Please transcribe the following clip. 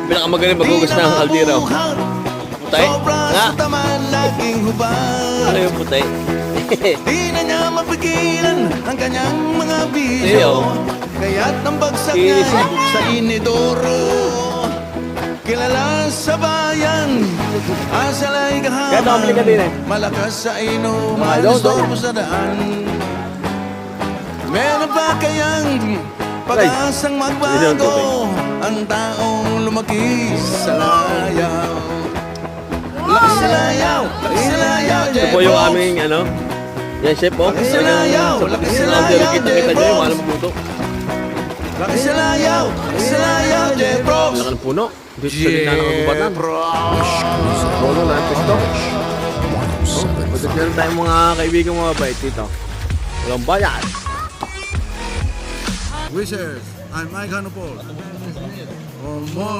Pinakamagaling mag-ugas ng kaldero. Putay? Nga? Ano yung putay? Di na niya mapigilan ang kanyang mga bisyo. Iyo. Kaya't ang bagsak niya sa inidoro. Kilala sa bayan, asalay Kaya nakabili ka din eh. kahaman. Malakas sa inuman, Don't. sorbo sa daan. Meron pa kayang pag-asang magbago ang taong lumaki sa layaw. Lakas sa layaw, lakas sa layaw, Ito po yung aming ano. Yan, chef po. Lakas sa layaw, lakas sa layaw, Kita-kita nyo yung mahal magluto. lakas sa layaw, lakas sa layaw, J-Prox. Laka ng puno. Dito sa gitna ng kagubatan. Puno na ito. Pagkat meron tayong mga kaibigan mga bait dito. Walang bayad. Wishers, I'm Mike Hanupol. For more